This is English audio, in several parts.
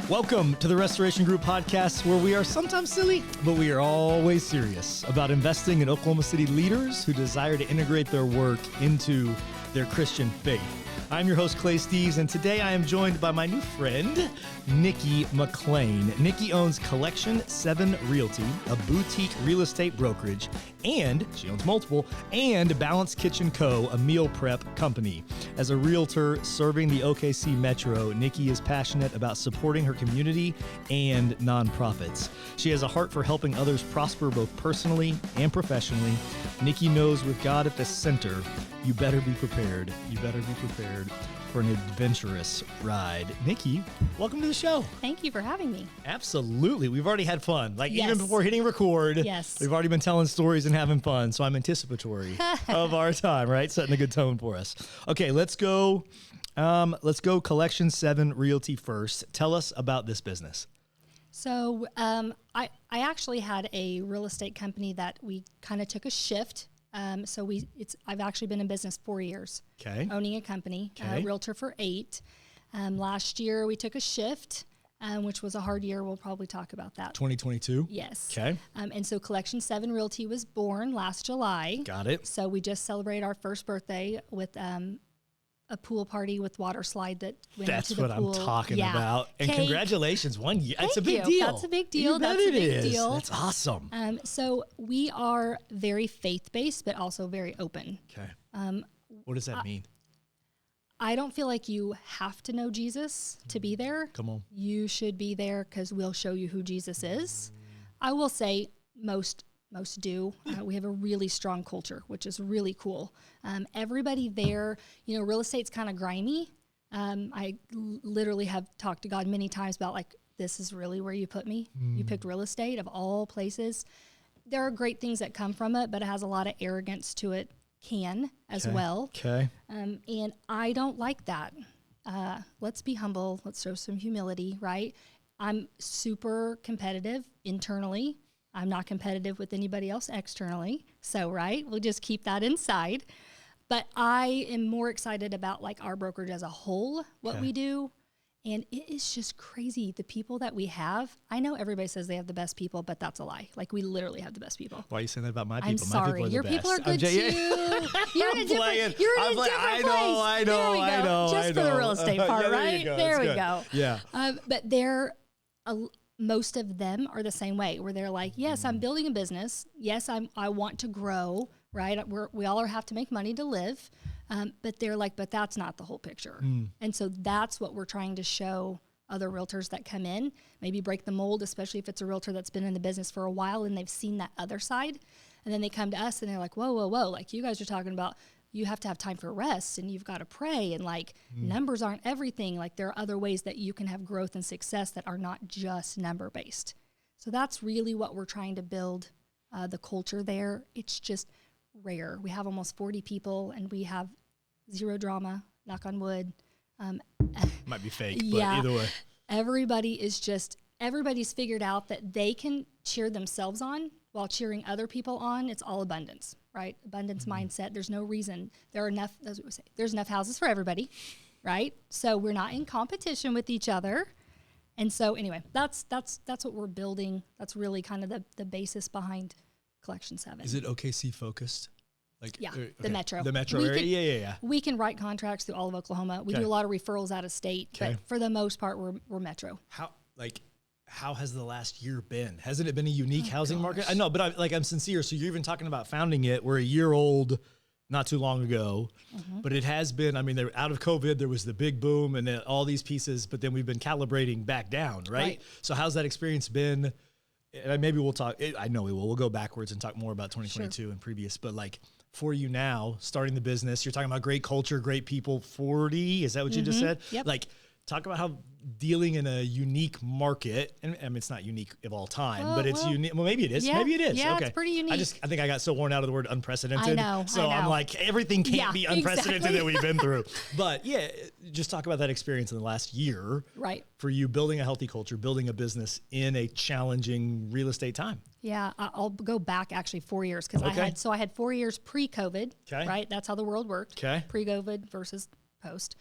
Welcome to the Restoration Group podcast, where we are sometimes silly, but we are always serious about investing in Oklahoma City leaders who desire to integrate their work into their Christian faith. I'm your host, Clay Steves, and today I am joined by my new friend, Niki McClain. Niki owns Collection 7 Realty, a boutique real estate brokerage, and she owns multiple, and Balance Kitchen Co., a meal prep company. As a realtor serving the OKC Metro, Niki is passionate about supporting her community and nonprofits. She has a heart for helping others prosper both personally and professionally. Niki knows with God at the center, you better be prepared. You better be prepared for an adventurous ride. Niki, welcome to the show. Thank you for having me. Absolutely. We've already had fun. Yes. Even before hitting record, Yes. We've already been telling stories and having fun. So I'm anticipatory of our time, right? Setting a good tone for us. Okay, let's go. Collection 7 Realty first. Tell us about this business. So I actually had a real estate company that we kind of took a shift. I've actually been in business 4 years. Okay. Owning a company, Okay. realtor for 8. Last year we took a shift, which was a hard year. We'll probably talk about that. 2022? Yes. Okay. And so Collection 7 Realty was born last July. Got it. So we just celebrated our first birthday with a pool party with water slide that went That's into the what pool. I'm talking Yeah. about. And Cake. congratulations, 1 year. That's a big Thank you. deal. That's a big deal. You bet That's a it big is. deal. That's awesome. So we are very faith-based, but also very open. Okay. What does that mean? I don't feel like you have to know Jesus to be there. Come on. You should be there because we'll show you who Jesus is. I will say most do. We have a really strong culture, which is really cool. Everybody there, real estate's kind of grimy. I literally have talked to God many times about this is really where you put me. You picked real estate of all places. There are great things that come from it, but it has a lot of arrogance to it as well. Okay. And I don't like that. Let's be humble. Let's show some humility, right? I'm super competitive internally. I'm not competitive with anybody else externally. So, right, we'll just keep that inside. But I am more excited about our brokerage as a whole, what we do. And it is just crazy. The people that we have, I know everybody says they have the best people, but that's a lie. We literally have the best people. Why are you saying that about my people? I'm sorry. My people are Your the people are best. good too. You're in a different place. I know. Just for the real estate part, yeah, right? There we go. Yeah. But most of them are the same way, where they're like, yes, I'm building a business. Yes, I want to grow, right? We all have to make money to live. But they're like, but that's not the whole picture. And so that's what we're trying to show other realtors that come in, maybe break the mold, especially if it's a realtor that's been in the business for a while and they've seen that other side. And then they come to us and they're like, whoa. You guys are talking about you have to have time for rest and you've got to pray and numbers aren't everything. There are other ways that you can have growth and success that are not just number based. So that's really what we're trying to build, the culture there. It's just rare. We have almost 40 people and we have zero drama, knock on wood. Might be fake, but yeah, either way. Everybody's figured out that they can cheer themselves on while cheering other people on. It's all abundance, right? Abundance mindset. There's no reason. There's enough houses for everybody, right? So we're not in competition with each other. And so anyway, that's what we're building. That's really kind of the basis behind Collection 7. Is it OKC focused? The Metro. The Metro area? Yeah. We can write contracts through all of Oklahoma. We do a lot of referrals out of state, but for the most part, we're Metro. How has the last year been? Hasn't it been a unique housing market? I know, but I'm sincere. So you're even talking about founding it. We're a year old, not too long ago, but it has been, they're out of COVID, there was the big boom and then all these pieces, but then we've been calibrating back down, right? So how's that experience been? And maybe we'll talk, I know we will. We'll go backwards and talk more about 2022 and previous, but for you now, starting the business, you're talking about great culture, great people, 40, is that what you just said? Yep. Talk about how dealing in a unique market, and it's not unique of all time, but it's unique. Well, maybe it is. Yeah, Maybe it is. Yeah, Okay. It's pretty unique. I think I got so worn out of the word unprecedented. I know. I'm like, everything can't be unprecedented exactly. that we've been through. But yeah, just talk about that experience in the last year. Right. For you building a healthy culture, building a business in a challenging real estate time. Yeah, I'll go back actually 4 years because I had 4 years pre-COVID. Okay. Right. That's how the world worked. Okay. Pre-COVID versus post.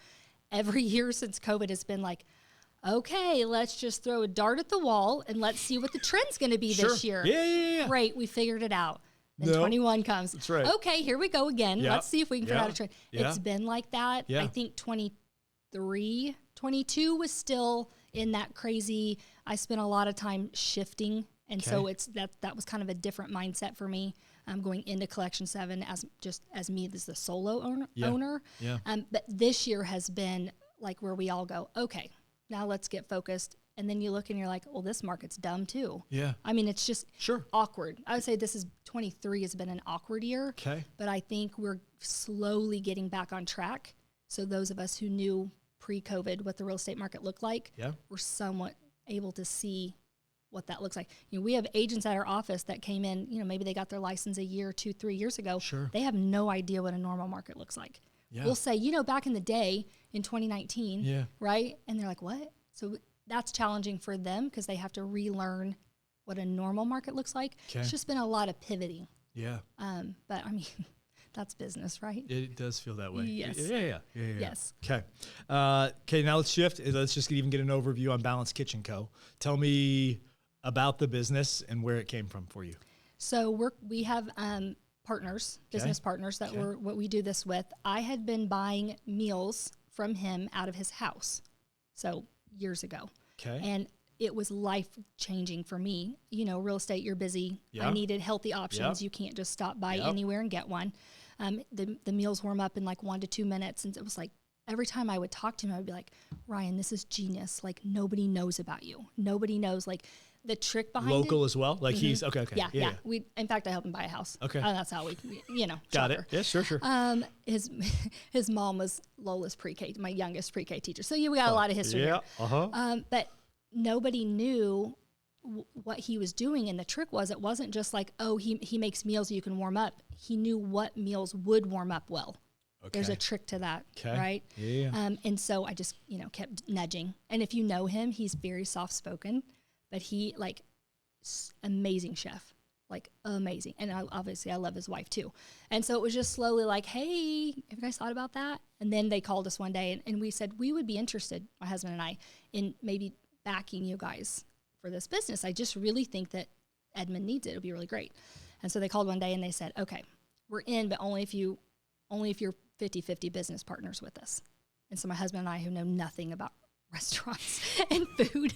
Every year since COVID has been okay, let's just throw a dart at the wall and let's see what the trend's going to be this year. Yeah. Great, we figured it out. Then 21 comes. That's right. Okay, here we go again. Yep. Let's see if we can figure out a trend. Yeah. It's been like that. Yeah. I think 23, 22 was still in that crazy, I spent a lot of time shifting. And so that was kind of a different mindset for me. Going into Collection 7 as me as the solo owner. Yeah. But this year has been like where we all go, okay, now let's get focused. And then you look and you're like, well, this market's dumb too. Yeah. I mean, it's just awkward. I would say 23 has been an awkward year. Okay. But I think we're slowly getting back on track. So those of us who knew pre-COVID what the real estate market looked like, we're somewhat able to see what that looks like. You know, we have agents at our office that came in, you know, maybe they got their license a year, 2, 3 years ago. Sure. They have no idea what a normal market looks like. Yeah. We'll say, you know, back in the day in 2019, right? And they're like, what? So that's challenging for them because they have to relearn what a normal market looks like. Okay. It's just been a lot of pivoting. Yeah. But I mean, that's business, right? It does feel that way. Yes. Yeah. Yes. Okay. Okay, now let's shift. Let's just even get an overview on Balance Kitchen Co. Tell me about the business and where it came from for you. So we have partners, business partners that were what we do this with. I had been buying meals from him out of his house. So years ago. Okay. And it was life-changing for me. You know, real estate, you're busy. I needed healthy options. You can't just stop by anywhere and get one. The meals warm up in like 1 to 2 minutes. And it was like, every time I would talk to him, I would be like, Ryan, this is genius. Like, nobody knows about you. Nobody knows, like, the trick behind Local as well? Like he's, okay. Yeah. In fact, I helped him buy a house. Okay. That's how we, you know. Got it. Yeah, sure. His mom was Lola's pre-K, my youngest pre-K teacher. So we got a lot of history here. But nobody knew what he was doing. And the trick was, it wasn't just like, oh, he makes meals you can warm up. He knew what meals would warm up well. Okay. There's a trick to that, right? Yeah. And so I just, you know, kept nudging. And if you know him, he's very soft-spoken, but he, like, amazing chef, like amazing. And obviously I love his wife too. And so it was just slowly like, hey, have you guys thought about that? And then they called us one day and we said, we would be interested, my husband and I, in maybe backing you guys for this business. I just really think that Edmond needs it. It'll be really great. And so they called one day and they said, okay, we're in, but only if you're 50-50 business partners with us. And so my husband and I, who know nothing about restaurants and food,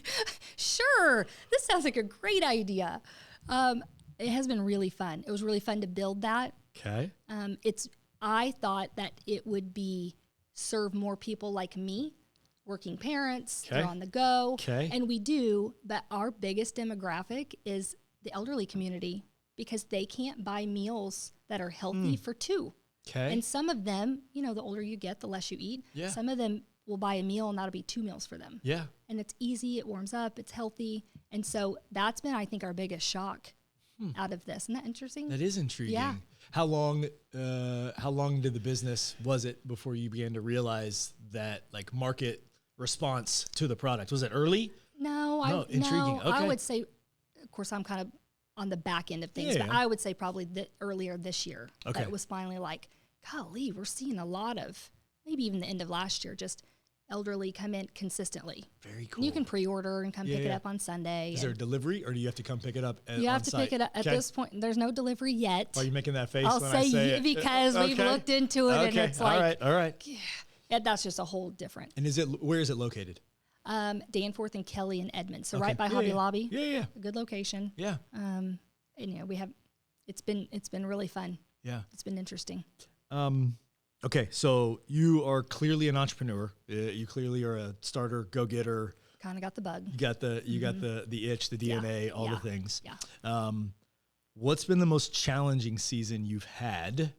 sure, this sounds like a great idea. It has been really fun. It was really fun to build that. Okay. I thought that it would serve more people like me, working parents, they're on the go. Okay. And we do, but our biggest demographic is the elderly community because they can't buy meals that are healthy for two. Okay. And some of them, you know, the older you get, the less you eat. Yeah. Some of them will buy a meal and that'll be 2 meals for them. Yeah. And it's easy, it warms up, it's healthy. And so that's been, I think, our biggest shock out of this. Isn't that interesting? That is intriguing. Yeah. How long did the business, was it before you began to realize that, like, market response to the product? Was it early? No, intriguing. Okay. I would say, of course, I'm kind of on the back end of things, but I would say probably earlier this year. Okay. That it was finally like, golly, we're seeing a lot of, maybe even the end of last year, just elderly come in consistently. Very cool. And you can pre-order and come pick it up on Sunday. Is there a delivery, or do you have to come pick it up You have to pick it up. At this point, there's no delivery yet. Why are you making that face I'll when say I say it? Because we've looked into it and it's like... All right. Yeah, that's just a whole different... And where is it located? Danforth and Kelly and Edmond. So right by Hobby Lobby. Yeah. A good location. Yeah. And we have, it's been really fun. Yeah. It's been interesting. Okay. So you are clearly an entrepreneur. You clearly are a starter, go-getter. Kind of got the bug. You got the itch, the DNA, all the things. Yeah. What's been the most challenging season you've had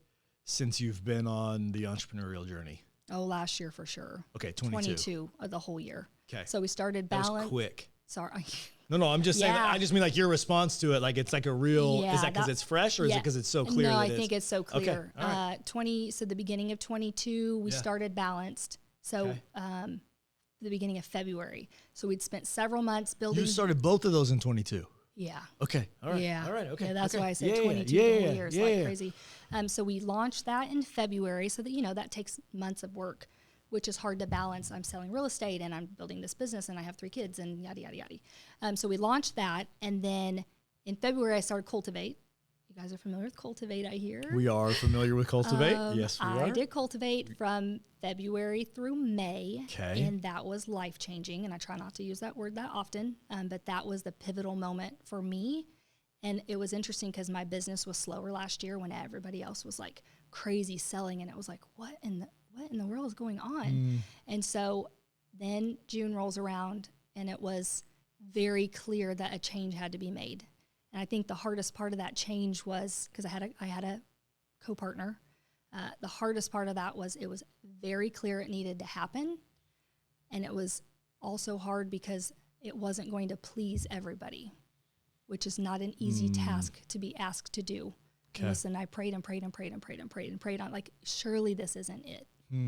since you've been on the entrepreneurial journey? Oh, last year for sure. Okay. 22 of the whole year. Okay. So we started Balance. That was quick. Sorry. No, I'm just saying, I just mean like your response to it. Like, it's like a real, is that because it's fresh or is it because it's so clear? No, I think it's so clear. Okay. All right. So the beginning of 22, we started Balanced. So, the beginning of February. So we'd spent several months building. You started both of those in 22. Yeah. Okay. All right. Yeah. All right. Okay. Yeah, that's why I said 22 years, like crazy. So we launched that in February. So that, that takes months of work. which is hard to balance. I'm selling real estate and I'm building this business and I have 3 kids and yada, yada, yada. So we launched that. And then in February, I started Cultivate. You guys are familiar with Cultivate, I hear. We are familiar with Cultivate. Yes, we are. I did Cultivate from February through May. Okay. And that was life-changing. And I try not to use that word that often. But that was the pivotal moment for me. And it was interesting because my business was slower last year when everybody else was like crazy selling. And it was like, what in the world is going on? And so then June rolls around and it was very clear that a change had to be made. And I think the hardest part of that change was because I had a co-partner. The hardest part of that was it was very clear it needed to happen. And it was also hard because it wasn't going to please everybody, which is not an easy task to be asked to do. Okay. And listen, I prayed and prayed and prayed and prayed and prayed and prayed on like, surely this isn't it,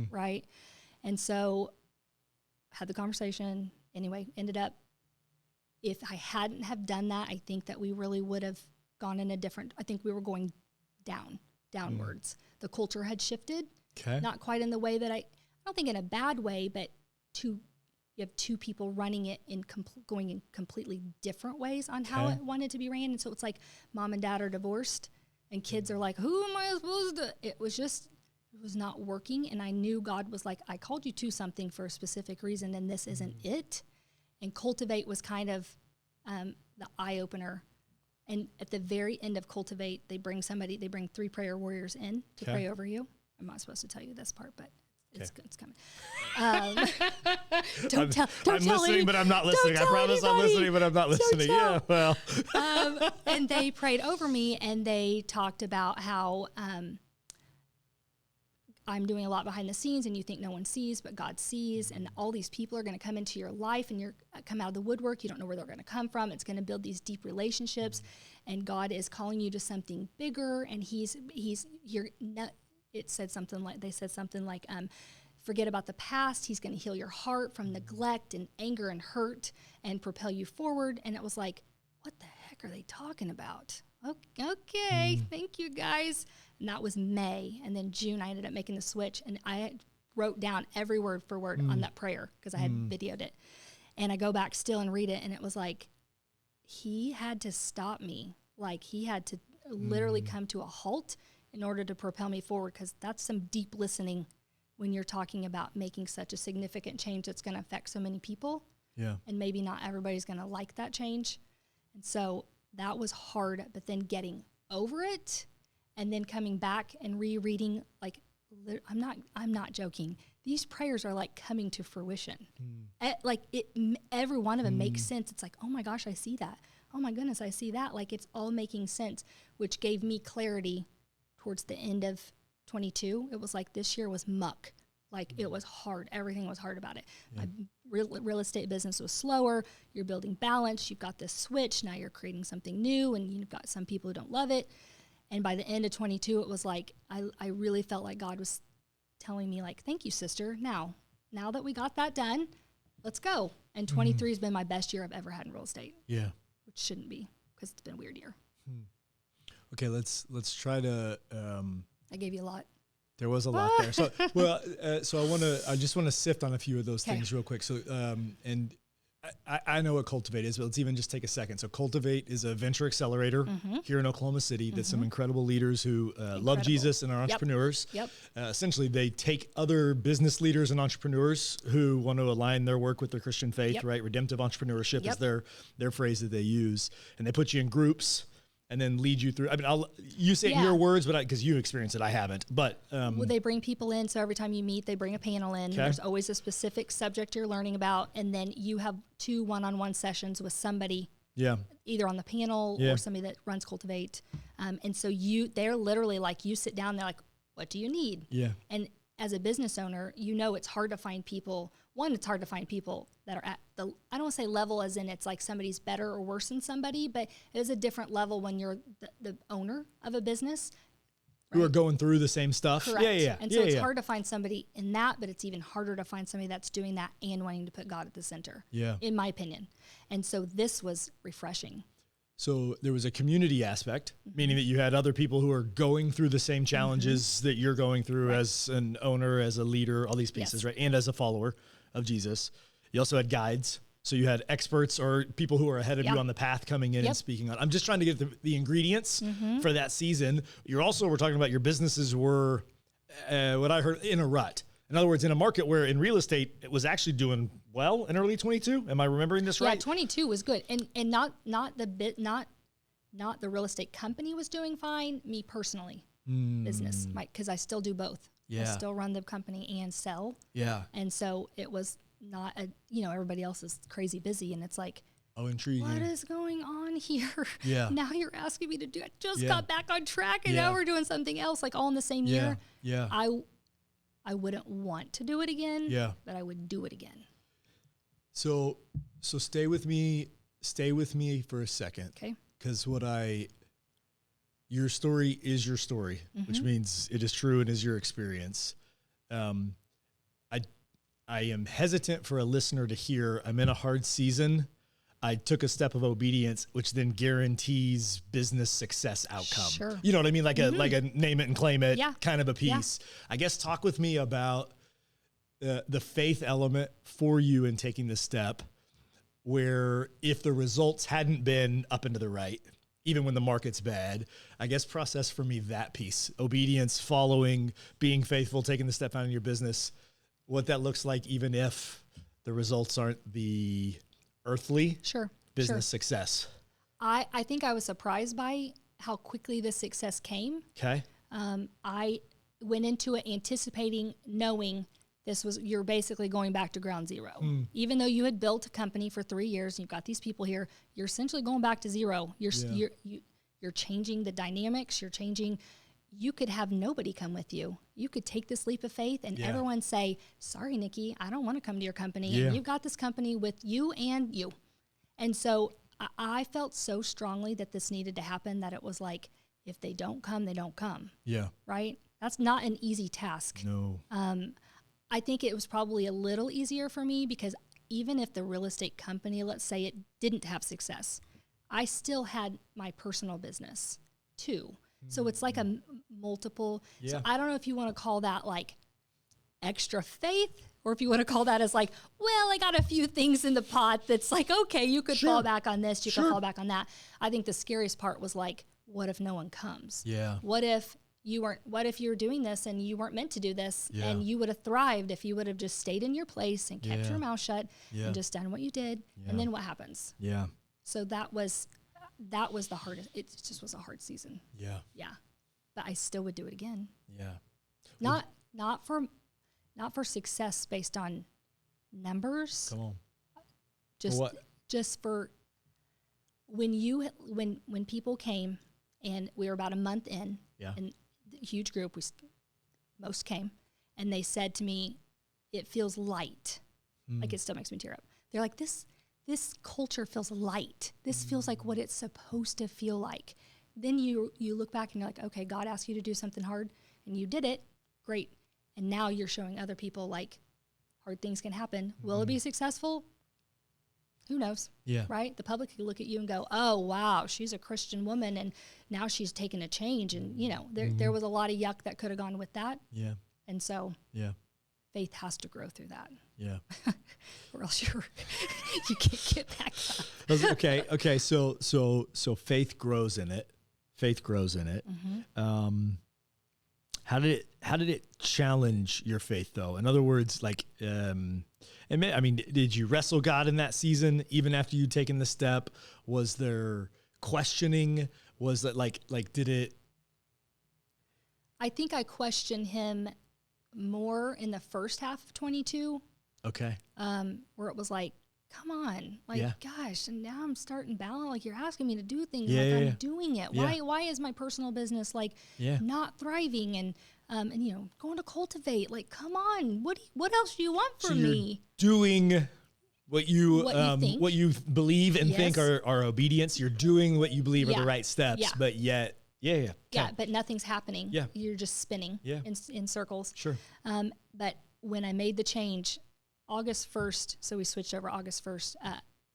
right? And so had the conversation. Anyway, ended up, if I hadn't have done that, I think that we really would have gone in a different, I think we were going downwards. The culture had shifted, not quite in the way that I don't think in a bad way, but you have 2 people running it going in completely different ways on how it wanted to be ran. And so it's like mom and dad are divorced and kids are like, who am I supposed to? It was not working. And I knew God was like, I called you to something for a specific reason and this isn't it. And Cultivate was kind of the eye-opener. And at the very end of Cultivate, they bring 3 prayer warriors in to pray over you. I'm not supposed to tell you this part, but it's coming. Don't tell listening, anybody. But I'm not listening. I promise I'm listening, but I'm not listening. Yeah, well. And they prayed over me, and they talked about how I'm doing a lot behind the scenes and you think no one sees, but God sees, and all these people are going to come into your life and you're come out of the woodwork. You don't know where they're going to come from. It's going to build these deep relationships, and God is calling you to something bigger. And he's here. They said something like, forget about the past. He's going to heal your heart from neglect and anger and hurt and propel you forward. And it was like, what the heck are they talking about? Okay, thank you guys. And that was May. And then June, I ended up making the switch. And I wrote down every word for word on that prayer because I had videoed it. And I go back still and read it. And it was like, he had to stop me. Like he had to literally come to a halt in order to propel me forward, because that's some deep listening when you're talking about making such a significant change that's going to affect so many people. Yeah. And maybe not everybody's going to like that change. And so that was hard, but then getting over it and then coming back and rereading, like, I'm not joking. These prayers are like coming to fruition. Every one of them makes sense. It's like, oh my gosh, I see that. Oh my goodness, I see that. Like it's all making sense, which gave me clarity towards the end of 22. It was like this year was muck. Like it was hard. Everything was hard about it. Yeah. My real estate business was slower. You're building balance. You've got this switch. Now you're creating something new, and you've got some people who don't love it. And by the end of 22, it was like I really felt like God was telling me, like, thank you, sister. Now that we got that done, let's go. And 23 has been my best year I've ever had in real estate. Yeah, which shouldn't be, because it's been a weird year. Okay, let's try to. I gave you a lot. There was a lot there. So, I just want to sift on a few of those things real quick. So, and I know what Cultivate is, but let's even just take a second. So Cultivate is a venture accelerator here in Oklahoma City. That's some incredible leaders who love Jesus and are entrepreneurs. Yep. Essentially, they take other business leaders and entrepreneurs who want to align their work with their Christian faith, right? Redemptive entrepreneurship is their phrase that they use. And they put you in groups and then lead you through. I mean, you say it in your words, but because you experience it, I haven't. But well, they bring people in. So every time you meet, they bring a panel in. Okay. There's always a specific subject you're learning about, and then you have 2 one-on-one sessions with somebody. Yeah. Either on the panel or somebody that runs Cultivate. And so they're literally like, you sit down, they're like, what do you need? Yeah. And as a business owner, it's hard to find people. One, it's hard to find people that are at I don't want to say level as in it's like somebody's better or worse than somebody, but it is a different level when you're the owner of a business. Right? Who are going through the same stuff. Correct. Yeah. And so it's hard to find somebody in that, but it's even harder to find somebody that's doing that and wanting to put God at the center, in my opinion. And so this was refreshing. So there was a community aspect, meaning that you had other people who are going through the same challenges that you're going through as an owner, as a leader, all these pieces, right? And as a follower of Jesus. You also had guides. So you had experts or people who are ahead of you on the path coming in and speaking on. I'm just trying to get the ingredients for that season. We're talking about your businesses were, what I heard, in a rut. In other words, in a market where in real estate, it was actually doing well in early 22. Am I remembering this right? Yeah, 22 was good. And not the real estate company was doing fine, me personally, business, because I still do both. I still run the company and sell. Yeah. And so it was not everybody else is crazy busy, and it's like, oh, intriguing. What is going on here? Yeah. Now you're asking me to do it. Just got back on track, and now we're doing something else, like all in the same year. Yeah. I wouldn't want to do it again. Yeah. But I would do it again. So stay with me for a second. Okay. Because your story is your story, which means it is true and is your experience. I am hesitant for a listener to hear, I'm in a hard season. I took a step of obedience, which then guarantees business success outcome. Sure. You know what I mean? Like a name it and claim it kind of a piece. Yeah. I guess talk with me about the faith element for you in taking the step, where if the results hadn't been up and to the right, even when the market's bad, I guess process for me that piece: obedience, following, being faithful, taking the step out in your business, what that looks like, even if the results aren't the earthly business success. I think I was surprised by how quickly the success came. Okay. I went into it anticipating, knowing you're basically going back to ground zero. Even though you had built a company for 3 years and you've got these people here, you're essentially going back to zero. You're changing the dynamics. You could have nobody come with you. You could take this leap of faith and everyone say, sorry, Niki, I don't want to come to your company. Yeah. And you've got this company with you and you. And so I felt so strongly that this needed to happen that it was like, if they don't come, they don't come. Yeah. Right? That's not an easy task. No. I think it was probably a little easier for me because even if the real estate company, let's say it didn't have success, I still had my personal business too. So it's like a multiple. Yeah. So I don't know if you want to call that like extra faith, or if you want to call that as like, well, I got a few things in the pot that's like, okay, you could fall back on this, you could fall back on that. I think the scariest part was like, what if no one comes? Yeah. What if you're doing this and you weren't meant to do this, and you would have thrived if you would have just stayed in your place and kept your mouth shut and just done what you did. And then what happens? Yeah. So that was the hardest. It just was a hard season. Yeah. Yeah. But I still would do it again. Yeah. Not for success based on numbers. Come on. Just for when people came, and we were about a month in, and a huge group, most came, and they said to me, it feels light. Like, it still makes me tear up. They're like, this culture feels light. This feels like what it's supposed to feel like. Then you look back and you're like, okay, God asked you to do something hard and you did it. Great. And now you're showing other people like hard things can happen. Will it be successful? Who knows? Yeah. Right? The public could look at you and go, oh, wow, she's a Christian woman and now she's taken a change. And, there was a lot of yuck that could have gone with that. Yeah. And so faith has to grow through that. Yeah. Or else you can't get back up. Okay. So faith grows in it. Mm-hmm. How did it challenge your faith though? In other words, like, did you wrestle God in that season, even after you'd taken the step? Was there questioning? Was that like did it? I think I questioned him more in the first half of 22. Okay. Where it was like, come on, gosh, and now I'm starting balance. Like, you're asking me to do things, I'm doing it. Yeah. Why is my personal business not thriving? And going to cultivate. Like, come on, what else do you want from me? Doing what you believe and think are obedience. You're doing what you believe are the right steps, but yet. Yeah, but nothing's happening. Yeah. You're just spinning in circles. Sure. But when I made the change August 1st, so we switched over August 1st,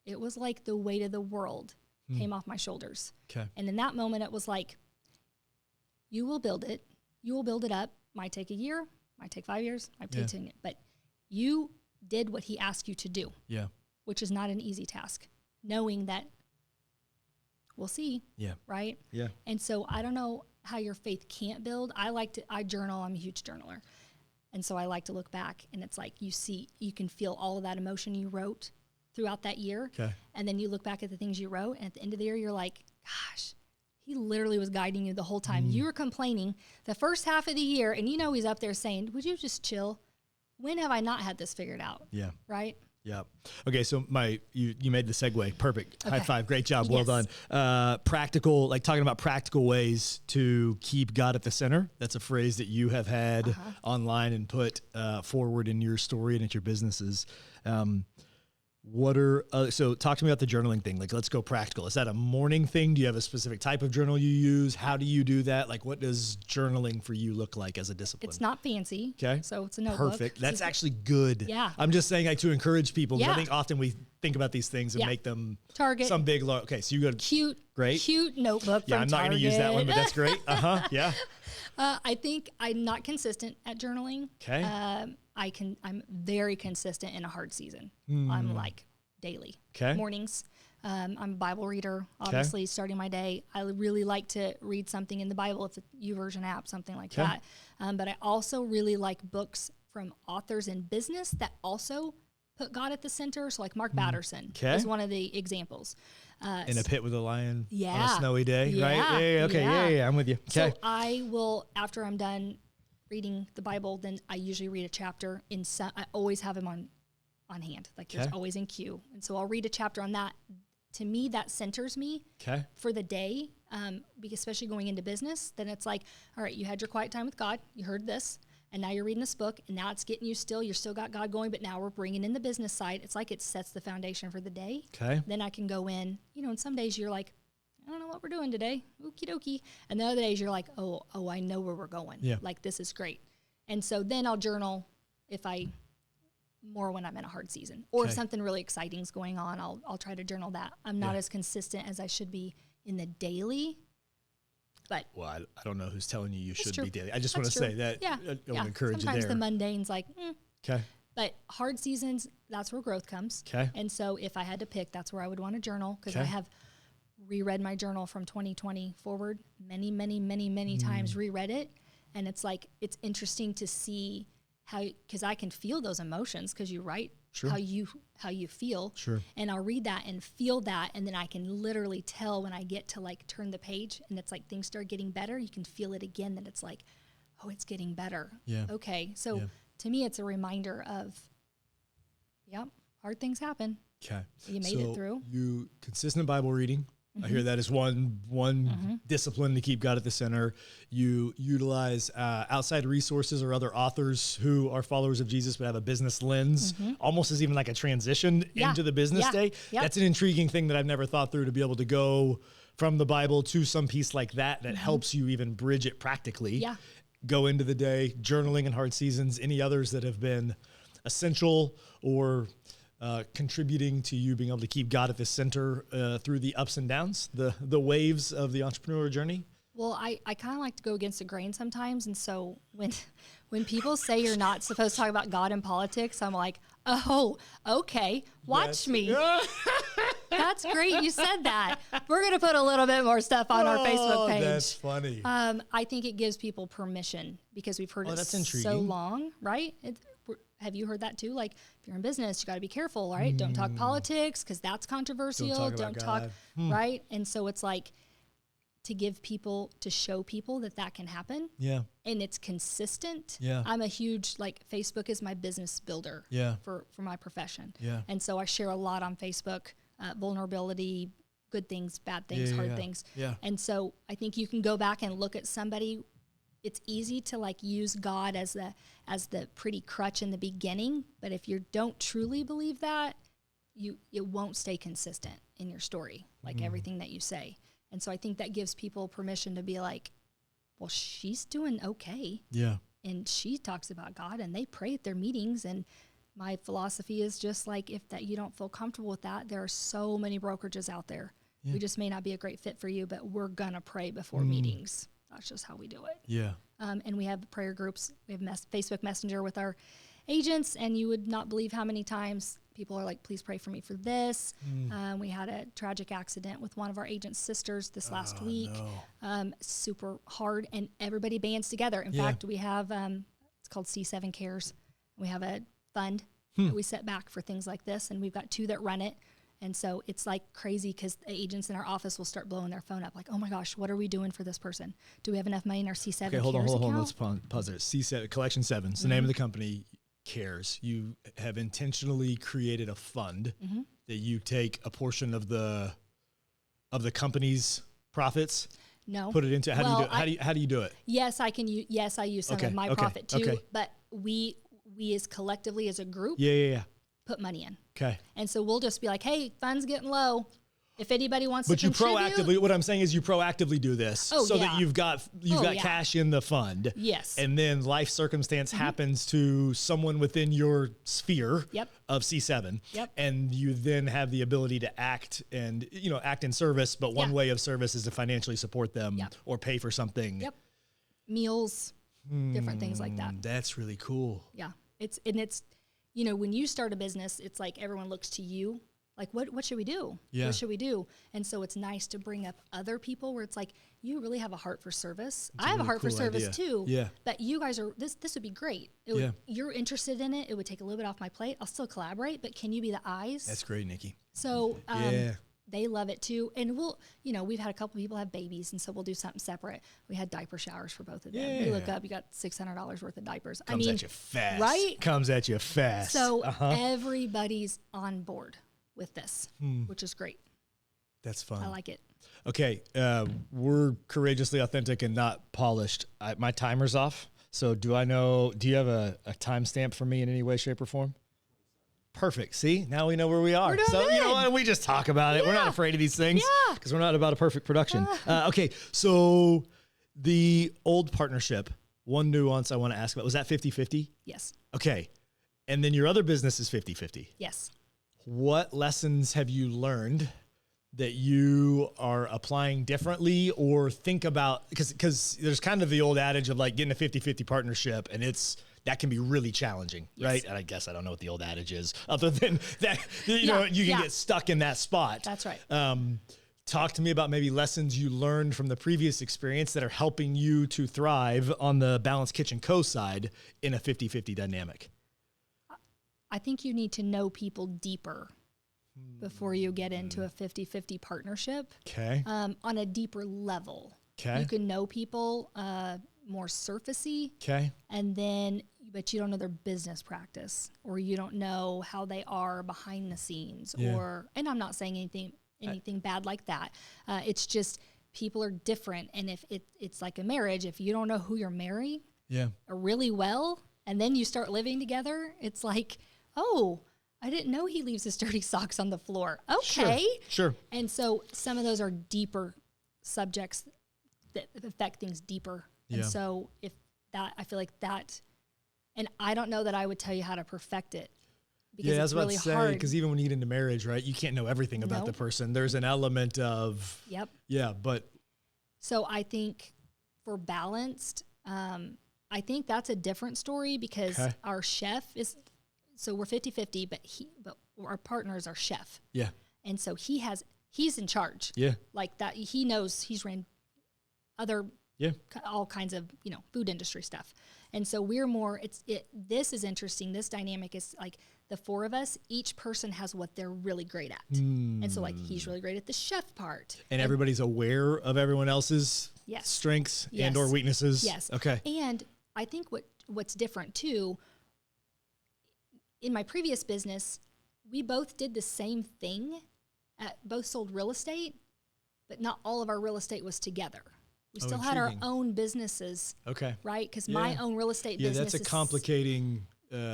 it was like the weight of the world came off my shoulders. Okay. And in that moment, it was like, you will build it. You will build it up. Might take a year, might take 5 years, might take 10 years. But you did what he asked you to do. Yeah. Which is not an easy task. Knowing that we'll see. Yeah. Right? Yeah. And so I don't know how your faith can't build. I journal. I'm a huge journaler. And so I like to look back, and it's like you can feel all of that emotion you wrote throughout that year. Okay. And then you look back at the things you wrote, and at the end of the year, you're like, gosh, he literally was guiding you the whole time. You were complaining the first half of the year, and he's up there saying, would you just chill? When have I not had this figured out? Yeah. Right? Yeah. Okay. So you made the segue. Perfect. Okay. High five. Great job. Well done. Practical, like talking about practical ways to keep God at the center. That's a phrase that you have had online and put forward in your story and at your businesses. So talk to me about the journaling thing. Like, let's go practical. Is that a morning thing? Do you have a specific type of journal you use? How do you do that? Like, what does journaling for you look like as a discipline? It's not fancy. Okay. So it's a notebook. Perfect. That's actually good. Yeah. I'm just saying, like, to encourage people. Yeah. I think often we think about these things and make them Target. Some big, okay. So you go to cute notebook. Yeah. I'm not going to use that one, but that's great. Yeah. I think I'm not consistent at journaling. Okay. I'm very consistent in a hard season. I'm like daily. Okay. Mornings. I'm a Bible reader, obviously, starting my day. I really like to read something in the Bible, if it's a YouVersion app, something like that. But I also really like books from authors in business that also put God at the center. So like Mark Batterson is one of the examples. In a pit with a lion on a snowy day, right? Yeah. Okay. Yeah. I'm with you. Okay. So I will, after I'm done reading the Bible, then I usually read a chapter I always have them on hand. Like there's always in queue. And so I'll read a chapter on that. To me, that centers me for the day, because especially going into business. Then it's like, all right, you had your quiet time with God. You heard this. And now you're reading this book. And now it's getting you still. You're still got God going. But now we're bringing in the business side. It's like it sets the foundation for the day. Okay. Then I can go in. And some days you're like, I don't know what we're doing today. Okie dokie. And the other days you're like, oh, I know where we're going. Yeah. Like, this is great. And so then I'll journal more when I'm in a hard season. Or if something really exciting is going on, I'll try to journal that. I'm not as consistent as I should be in the daily. But I don't know who's telling you should be daily. I just want to say that. Yeah. I want to encourage Sometimes you there. The mundane's like, Okay. But hard seasons, that's where growth comes. Okay. And so if I had to pick, that's where I would want to journal, because I have reread my journal from 2020 forward many, many, many, many times, reread it. And it's like, it's interesting to see how, because I can feel those emotions, because you write how you feel. Sure. And I'll read that and feel that. And then I can literally tell when I get to like turn the page and it's like things start getting better, you can feel it again, that it's like, oh, it's getting better. Yeah. Okay. So to me, it's a reminder of, hard things happen. Okay. You made it through. You consistent Bible reading. I hear that as one discipline to keep God at the center. You utilize outside resources or other authors who are followers of Jesus but have a business lens, almost as even like a transition into the business day. Yep. That's an intriguing thing that I've never thought through, to be able to go from the Bible to some piece like that helps you even bridge it practically. Yeah. Go into the day, journaling in hard seasons. Any others that have been essential or contributing to you being able to keep God at the center through the ups and downs, the waves of the entrepreneurial journey? Well, I kind of like to go against the grain sometimes. And so when people say you're not supposed to talk about God in politics, I'm like, oh, okay, watch me. That's great. You said that. We're going to put a little bit more stuff on our Facebook page. That's funny. I think it gives people permission, because we've heard it so long, right? Have you heard that too? Like, if you're in business, you got to be careful, right? Don't talk politics, because that's controversial. Don't talk right? And so it's like, to show people that can happen. Yeah. And it's consistent. Yeah. I'm a huge, Facebook is my business builder for my profession. Yeah. And so I share a lot on Facebook, vulnerability, good things, bad things, hard things. Yeah. And so I think you can go back and look at somebody. It's easy to use God as the pretty crutch in the beginning, but if you don't truly believe that, it won't stay consistent in your story, everything that you say. And so I think that gives people permission to be like, well, she's doing okay. Yeah. And she talks about God, and they pray at their meetings. And my philosophy is just if you don't feel comfortable with that, there are so many brokerages out there Yeah. We just may not be a great fit for you, but we're going to pray before meetings. That's just how we do it. Yeah. And we have prayer groups. We have Facebook Messenger with our agents, and you would not believe how many times people are like, please pray for me for this. We had a tragic accident with one of our agent's sisters this last week. No. Super hard, and everybody bands together. In fact, we have, it's called C7 Cares. We have a fund that we set back for things like this, and we've got 2 that run it. And so it's like crazy because the agents in our office will start blowing their phone up like, oh my gosh, what are we doing for this person? Do we have enough money in our C7 Cares Hold on. account? Let's pause there. C7, Collection 7. It's the name of the company. Cares. You have intentionally created a fund that you take a portion of the company's profits. No. Put it into how do you do it? How do you do it? Yes, I can use. Yes, I use some of my profit too. But we as collectively as a group, put money in. Okay. And so we'll just be like, hey, funds getting low. If anybody wants but to contribute. But you what I'm saying is you proactively do this so that you've got cash in the fund. Yes. And then life circumstance happens to someone within your sphere of C7. Yep. And you then have the ability to act and, act in service. But one way of service is to financially support them or pay for something. Yep. Meals, different things like that. That's really cool. Yeah. It's, when you start a business, it's like everyone looks to you. Like, what should we do? Yeah. What should we do? And so it's nice to bring up other people where it's like, you really have a heart for service. I have a heart for service too. Yeah. But you guys are, this would be great. You're interested in it. It would take a little bit off my plate. I'll still collaborate, but can you be the eyes? That's great, Niki. So they love it too. And we've had a couple people have babies, and so we'll do something separate. We had diaper showers for both of them. Yeah. You look up, you got $600 worth of diapers. Comes at you fast. Right? Comes at you fast. So everybody's on board with this, which is great. That's fun. I like it. Okay, we're courageously authentic and not polished. My timer's off. So do you have a timestamp for me in any way, shape, or form? Perfect. See, now we know where we are. So good. you know what? We just talk about it. We're not afraid of these things because we're not about a perfect production. Okay, so the old partnership, one nuance I want to ask about, was that 50-50? Yes. Okay. And then your other business is 50-50. Yes. What lessons have you learned that you are applying differently or think about? Because there's kind of the old adage of like getting a 50-50 partnership, and that can be really challenging, right? And I guess I don't know what the old adage is other than that, you can get stuck in that spot. That's right. Talk to me about maybe lessons you learned from the previous experience that are helping you to thrive on the Balanced Kitchen Co. side in a 50-50 dynamic. I think you need to know people deeper before you get into a 50-50 partnership. Okay. On a deeper level. Okay. You can know people more surfacey. Okay. But you don't know their business practice, or you don't know how they are behind the scenes, and I'm not saying anything bad like that. It's just people are different. And if it's like a marriage, if you don't know who you're marrying really well, and then you start living together, it's like, oh, I didn't know he leaves his dirty socks on the floor. Okay. Sure. And so some of those are deeper subjects that affect things deeper. And so I feel like that, and I don't know that I would tell you how to perfect it. Because it's really hard. Because even when you get into marriage, right, you can't know everything about the person. There's an element of, So I think for balanced, I think that's a different story because our chef so we're 50-50, but our partner is our chef. Yeah. And so he's in charge. Yeah. Like that, he knows he's ran all kinds of, food industry stuff. And so we're more, this is interesting. This dynamic is like the four of us, each person has what they're really great at. And so like he's really great at the chef part. And everybody's aware of everyone else's strengths and or weaknesses. Yes. Okay. And I think what's different too, in my previous business, we both did the same thing, both sold real estate, but not all of our real estate was together. We still had our own businesses. Okay. Right? Because my own real estate business that's a complicating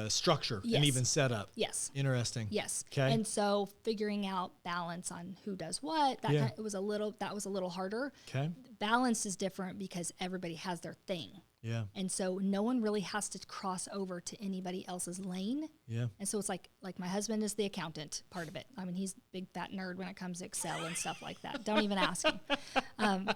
structure and even setup. Yes. Interesting. Yes. Okay. And so figuring out balance on who does what, that was a little harder. Okay. Balance is different because everybody has their thing. Yeah. And so no one really has to cross over to anybody else's lane. Yeah. And so it's like my husband is the accountant part of it. I mean, he's a big fat nerd when it comes to Excel and stuff like that. Don't even ask him.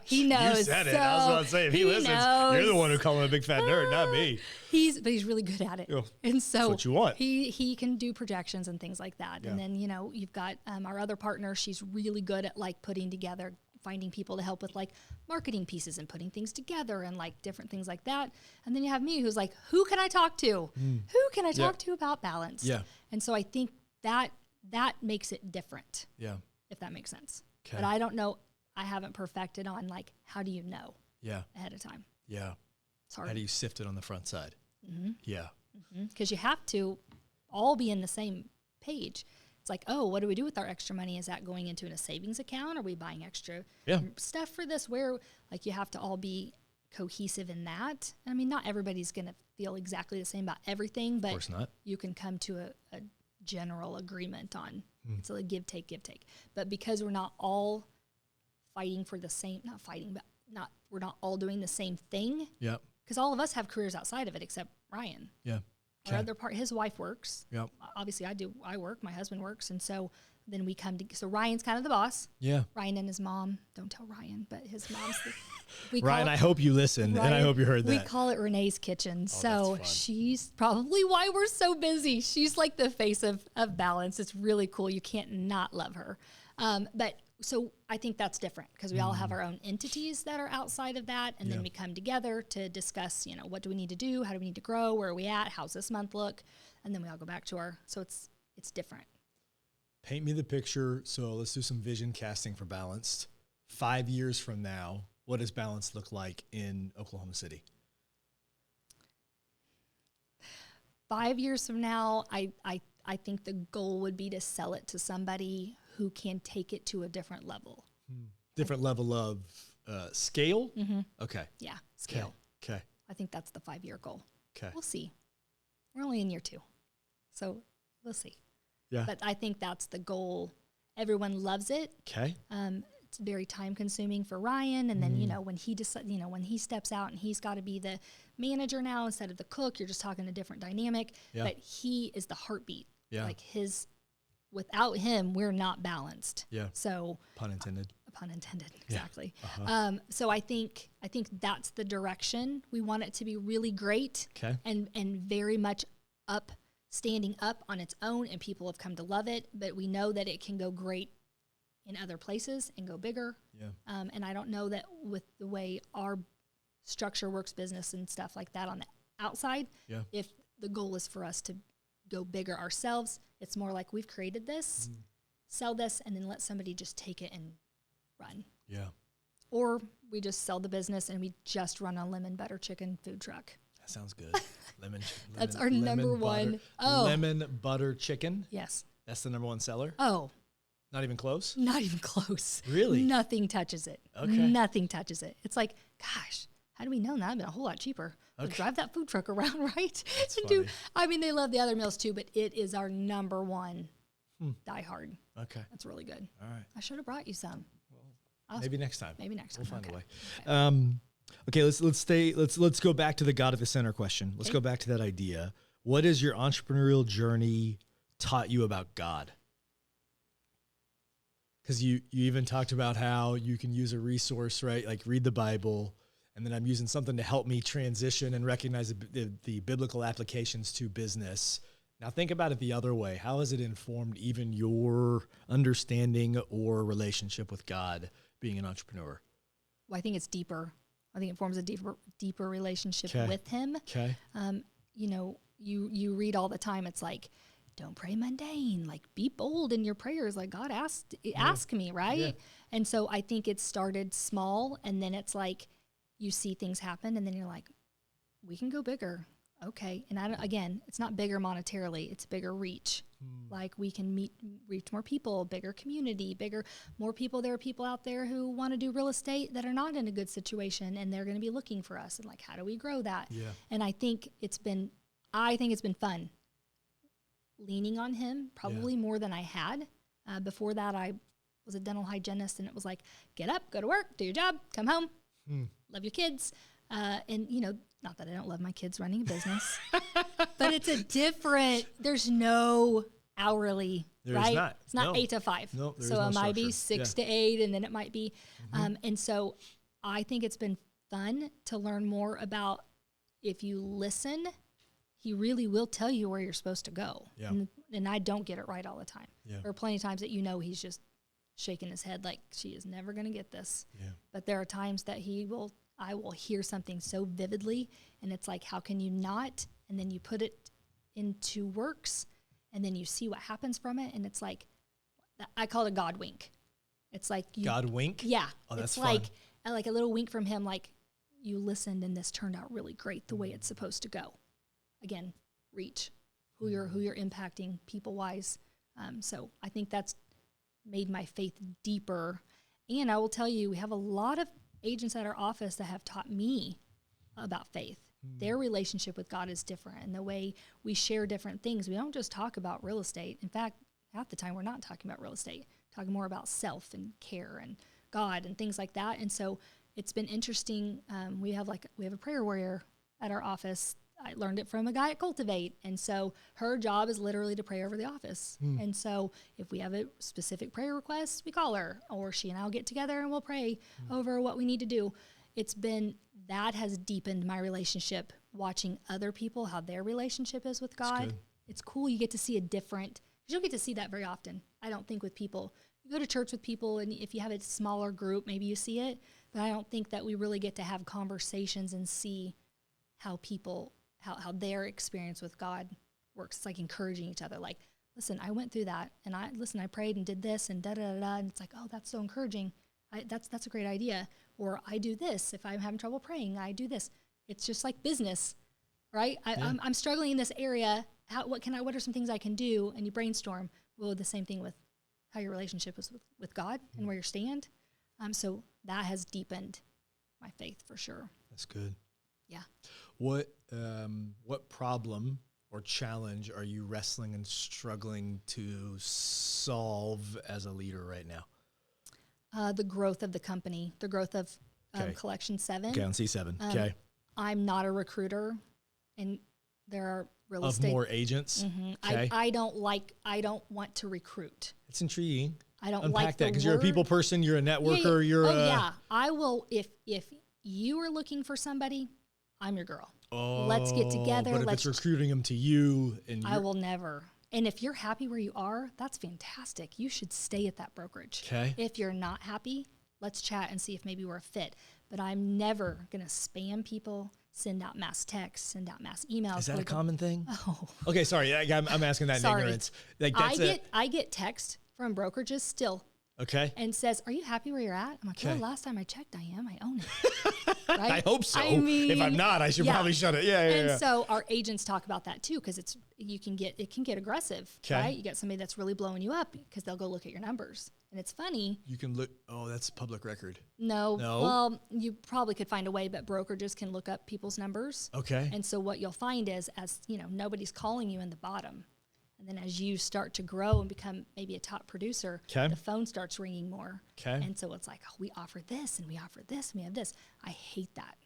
He knows. You said it. I was about to say, if he listens, you're the one who called him a big fat nerd, not me. But he's really good at it. Yeah. And so That's what you want. He can do projections and things like that. Yeah. And then, you've got our other partner. She's really good at like putting together, finding people to help with like marketing pieces and putting things together and like different things like that. And then you have me who's like, who can I talk to? Who can I talk to about balance? Yeah. And so I think that makes it different. Yeah. If that makes sense. Okay. But I don't know. I haven't perfected on like, how do you know ahead of time? Yeah. It's hard. How do you sift it on the front side? Yeah. Because you have to all be in the same page. It's like, oh, what do we do with our extra money? Is that going into a savings account? Are we buying extra stuff for this? Where, like, you have to all be cohesive in that. I mean, not everybody's going to feel exactly the same about everything, but Of course not. you can come to a general agreement on. So a give, take. But because we're not all fighting for the same, we're not all doing the same thing. Yeah. Because all of us have careers outside of it except Ryan. Yeah. Our other part, his wife works. Yep. Obviously, I work. My husband works, and so then we come to. So Ryan's kind of the boss. Yeah. Ryan and his mom. Don't tell Ryan, but his mom's. Ryan, I hope you listen, and I hope you heard that. We call it Renee's kitchen. So that's fun. she's probably why we're so busy. She's like the face of balance. It's really cool. You can't not love her. But so I think that's different because we all have our own entities that are outside of that. And then we come together to discuss, what do we need to do? How do we need to grow? Where are we at? How's this month look? And then we all go back to so it's different. Paint me the picture. So let's do some vision casting for Balanced. 5 years from now, what does Balanced look like in Oklahoma City? 5 years from now, I think the goal would be to sell it to somebody who can take it to a different level. Different level of scale? Okay. Yeah, scale. Okay. I think that's the 5-year goal. Okay. We'll see. We're only in year 2, so we'll see. Yeah. But I think that's the goal. Everyone loves it. Okay. It's very time consuming for Ryan. And then, when he when he steps out and he's got to be the manager now instead of the cook, you're just talking a different dynamic. Yeah. But he is the heartbeat. Yeah. Like without him, we're not balanced. Yeah. So Pun intended. Pun intended. Exactly. Yeah. Uh-huh. So I think that's the direction. We want it to be really great. Okay. And very much standing up on its own, and people have come to love it, but we know that it can go great in other places and go bigger. Yeah. And I don't know that with the way our structure works, business and stuff like that on the outside, if the goal is for us to go bigger ourselves, it's more like we've created this, sell this, and then let somebody just take it and run. Yeah. Or we just sell the business and we just run a lemon butter chicken food truck. That sounds good. Lemon. That's our number one. Butter. Oh. Lemon butter chicken. Yes. That's the number one seller? Oh. Not even close? Not even close. Really? Nothing touches it. Okay. Nothing touches it. It's like, gosh, had we known that, it'd been a whole lot cheaper. We'll drive that food truck around, right? That's and funny. they love the other meals too, but it is our number one Die Hard. Okay. That's really good. All right. I should have brought you some. Maybe next time. Maybe next time. We'll find a way. Okay. Okay, let's go back to the God at the center question. Let's go back to that idea. What has your entrepreneurial journey taught you about God? Because you even talked about how you can use a resource, right? Like read the Bible, and then I'm using something to help me transition and recognize the biblical applications to business. Now think about it the other way. How has it informed even your understanding or relationship with God being an entrepreneur? Well, I think it's deeper. I think it forms a deeper relationship with him. Okay. You read all the time. It's like, don't pray mundane. Like, be bold in your prayers. Like, God ask me, right? Yeah. And so I think it started small, and then it's like you see things happen, and then you're like, we can go bigger. Okay. And again, it's not bigger monetarily. It's bigger reach. Like we can reach more people, bigger community, more people. There are people out there who want to do real estate that are not in a good situation, and they're going to be looking for us. And like, how do we grow that? Yeah. And I think it's been fun leaning on him probably more than I had. Before that, I was a dental hygienist, and it was like, get up, go to work, do your job, come home, love your kids. And not that I don't love my kids running a business, but it's a different, there's no hourly, right? Not. It's not No. 8 to 5. No, there is so no it might be structure. 6 to 8, and then it might be, and so I think it's been fun to learn more about if you listen, he really will tell you where you're supposed to go. Yeah. And I don't get it right all the time. Yeah. There are plenty of times that he's just shaking his head like she is never going to get this. Yeah. But there are times that I will hear something so vividly, and it's like, how can you not? And then you put it into works, and then you see what happens from it, and it's like, I call it a God wink. It's like God wink? Yeah. Oh, that's it's fun. like a little wink from him, like, you listened and this turned out really great the way it's supposed to go. Again, reach who you're impacting people wise. So I think that's made my faith deeper. And I will tell you, we have a lot of agents at our office that have taught me about faith. Their relationship with God is different, and the way we share different things. We don't just talk about real estate. In fact, half the time we're not talking about real estate, talking more about self and care and God and things like that. And so it's been interesting. We have a prayer warrior at our office. I learned it from a guy at Cultivate. And so her job is literally to pray over the office. And so if we have a specific prayer request, we call her, or she and I'll get together and we'll pray over what we need to do. That has deepened my relationship, watching other people, how their relationship is with God. It's cool. You get to see you don't get to see that very often. I don't think with people. You go to church with people, and if you have a smaller group, maybe you see it. But I don't think that we really get to have conversations and see how people, how their experience with God works. It's like encouraging each other. Like, listen, I went through that, and I prayed and did this and da-da-da-da. And it's like, oh, that's so encouraging. That's a great idea. Or I do this. If I'm having trouble praying, I do this. It's just like business, right? I'm struggling in this area. What are some things I can do? And you brainstorm. Well, the same thing with how your relationship is with God and where you stand. So that has deepened my faith for sure. That's good. Yeah. What problem or challenge are you wrestling and struggling to solve as a leader right now? The growth of the company, the growth of Collection 7. Okay, on C7. Okay. I'm not a recruiter, and there are real estate. Of more agents? Mm-hmm. Okay. I don't want to recruit. It's intriguing. I don't Unpack like that, because you're a people person, you're a networker, yeah. I will, if you are looking for somebody, I'm your girl. Let's get together. But if it's recruiting them to you, and I will never. And if you're happy where you are, that's fantastic. You should stay at that brokerage. Okay. If you're not happy, let's chat and see if maybe we're a fit. But I'm never going to spam people, send out mass texts, send out mass emails. Is that a common thing? Oh. Okay, sorry. I'm asking that in ignorance. Like, I get text from brokerages still. Okay. And says, are you happy where you're at? I'm like, well, last time I checked, I am. I own it. Right? I hope so. I mean, if I'm not, I should probably shut it. Yeah. And so our agents talk about that too, because it can get aggressive, right? You get somebody that's really blowing you up because they'll go look at your numbers. And it's funny. You can look, that's public record. No. Well, you probably could find a way, but brokerages can look up people's numbers. Okay. And so what you'll find is, nobody's calling you in the bottom. And then as you start to grow and become maybe a top producer, the phone starts ringing more. Okay. And so it's like, oh, we offer this and we offer this and we have this. I hate that.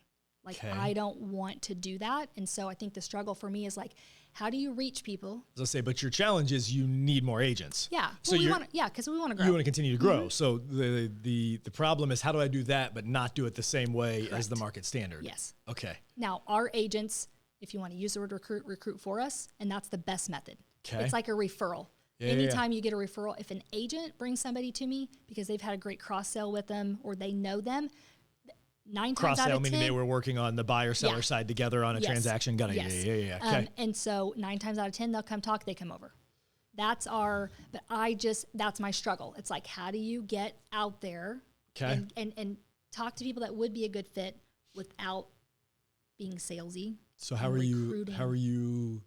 Like, I don't want to do that. And so I think the struggle for me is like, how do you reach people? As I say, but your challenge is you need more agents. Yeah. So because we want to grow. You want to continue to grow. So the problem is, how do I do that but not do it the same way as the market standard? Yes. Okay. Now, our agents, if you want to use the word recruit for us, and that's the best method. Okay. It's like a referral. Anytime you get a referral, if an agent brings somebody to me because they've had a great cross-sell with them or they know them, 9 times out of 10. Cross-sell meaning they were working on the buyer-seller side together on a transaction. Got it. Yes. Yeah. Okay. And so 9 times out of 10, they'll come talk, they come over. That's my struggle. It's like, how do you get out there and talk to people that would be a good fit without being salesy? So how are you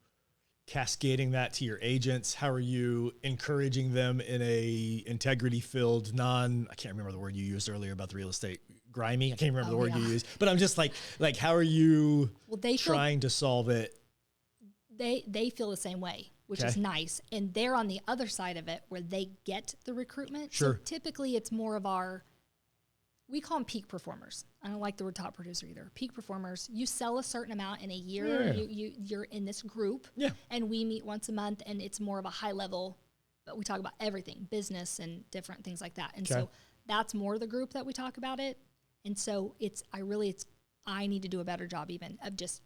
cascading that to your agents? How are you encouraging them in a integrity-filled, I can't remember the word you used earlier about the real estate, grimy? I can't remember the word you used, but I'm just like how are you trying to solve it? They feel the same way, which is nice. And they're on the other side of it where they get the recruitment. Sure. So typically it's more of our we call them peak performers. I don't like the word top producer either. Peak performers, you sell a certain amount in a year. Yeah. You're in this group, and we meet once a month, and it's more of a high level, but we talk about everything, business and different things like that. And so that's more the group that we talk about it. And so I need to do a better job even of just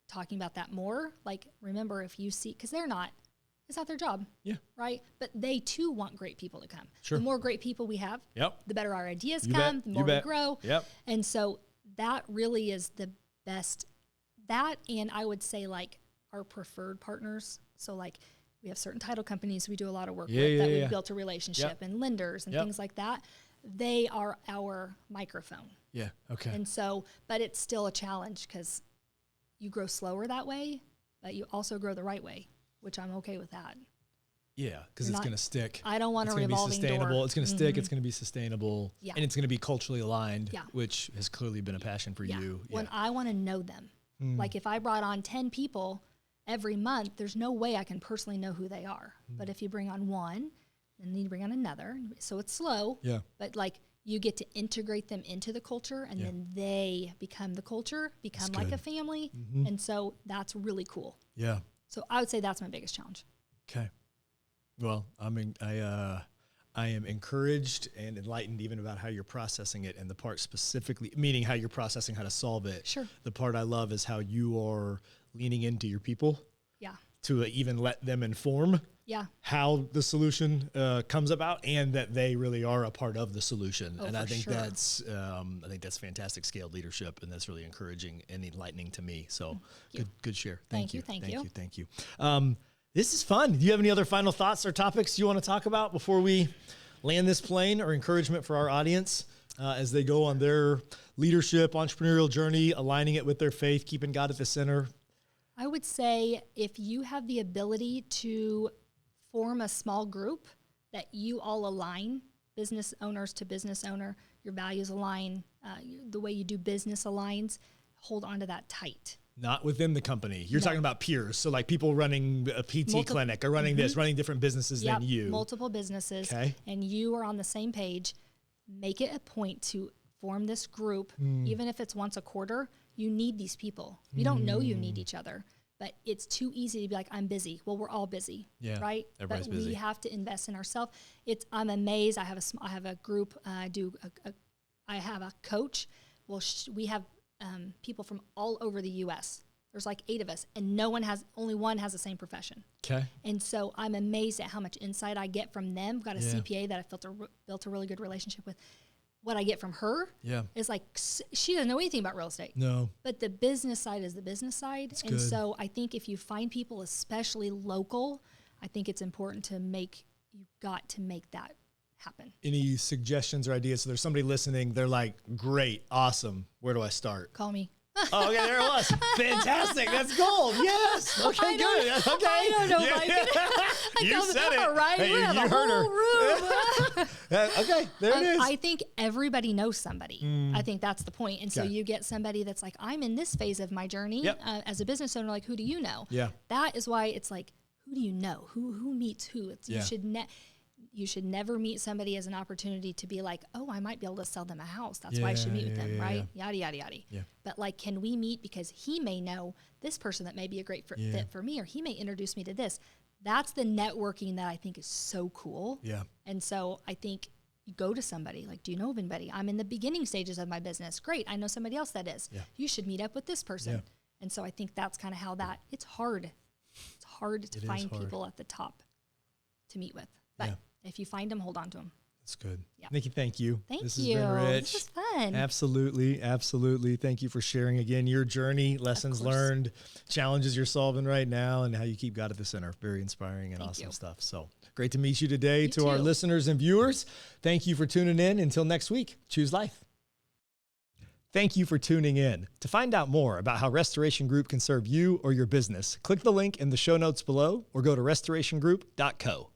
talking about that more. Like, remember, if you see, because it's not their job. Yeah. Right? But they too want great people to come. Sure. The more great people we have, the better our ideas come, the more we grow. Yep. And so that really is the best. That, and I would say like our preferred partners. So like we have certain title companies we do a lot of work with that we've built a relationship, and lenders and things like that. They are our microphone. Yeah. Okay. And so, but it's still a challenge because you grow slower that way, but you also grow the right way, which I'm okay with that. Yeah, because it's going to stick. I don't want a revolving door. It's going to stick. It's going to be sustainable. Yeah. And it's going to be culturally aligned, which has clearly been a passion for you. Yeah. When I want to know them. Like if I brought on 10 people every month, there's no way I can personally know who they are. But if you bring on one, then you bring on another. So it's slow. Yeah. But like you get to integrate them into the culture, and then they become the culture, become like a family. And so that's really cool. Yeah. So I would say that's my biggest challenge. Okay. Well, I am encouraged and enlightened even about how you're processing it, and the part specifically, meaning how you're processing how to solve it. Sure. The part I love is how you are leaning into your people. Yeah. To even let them inform. Yeah. How the solution comes about, and that they really are a part of the solution. Oh, and I think that's fantastic scaled leadership, and that's really encouraging and enlightening to me. So good share. Thank you. Thank you. This is fun. Do you have any other final thoughts or topics you want to talk about before we land this plane, or encouragement for our audience as they go on their leadership, entrepreneurial journey, aligning it with their faith, keeping God at the center? I would say if you have the ability to form a small group that you all align, business owners to business owner, your values align, the way you do business aligns, hold on to that tight. Not within the company. You're talking about peers. So like people running a PT clinic or running this, running different businesses than you. Multiple businesses. Okay. And you are on the same page. Make it a point to form this group, even if it's once a quarter. You need these people. You don't know you need each other. But it's too easy to be like, I'm busy. Well, we're all busy, right? Everybody's busy. We have to invest in ourselves. I'm amazed. I have a group. I have a coach. Well, we have people from all over the U.S. There's like 8 of us, and only one has the same profession. Okay. And so I'm amazed at how much insight I get from them. I've got a CPA that I built a really good relationship with. What I get from her is like, she doesn't know anything about real estate. No. But the business side is the business side. That's good. So I think if you find people, especially local, I think it's important you've got to make that happen. Any suggestions or ideas? So there's somebody listening, they're like, great, awesome. Where do I start? Call me. Oh, okay, there it was. Fantastic. That's gold. Yes. Okay, good. Okay. I don't know, Mike. You said it. Right? Hey, you heard her. Room. Okay, there it is. I think everybody knows somebody. I think that's the point. And so you get somebody that's like, I'm in this phase of my journey as a business owner. Like, who do you know? Yeah. That is why it's like, who do you know? Who meets who? You should never meet somebody as an opportunity to be like, oh, I might be able to sell them a house. That's why I should meet with them, right? Yada, yada, yada. Yeah. But like, can we meet because he may know this person that may be a great fit for me, or he may introduce me to this. That's the networking that I think is so cool. Yeah. And so I think you go to somebody, like, do you know of anybody? I'm in the beginning stages of my business. Great. I know somebody else that is. Yeah. You should meet up with this person. Yeah. And so I think that's kind of how it's hard. It's hard to find people at the top to meet with. But if you find them, hold on to them. That's good. Yeah. Niki, thank you. This has been rich. This was fun. Absolutely. Absolutely. Thank you for sharing again your journey, lessons learned, challenges you're solving right now, and how you keep God at the center. Very inspiring and awesome stuff. So great to meet you today. You to our listeners and viewers, thank you for tuning in. Until next week, choose life. Thank you for tuning in. To find out more about how Restoration Group can serve you or your business, click the link in the show notes below or go to restorationgroup.co.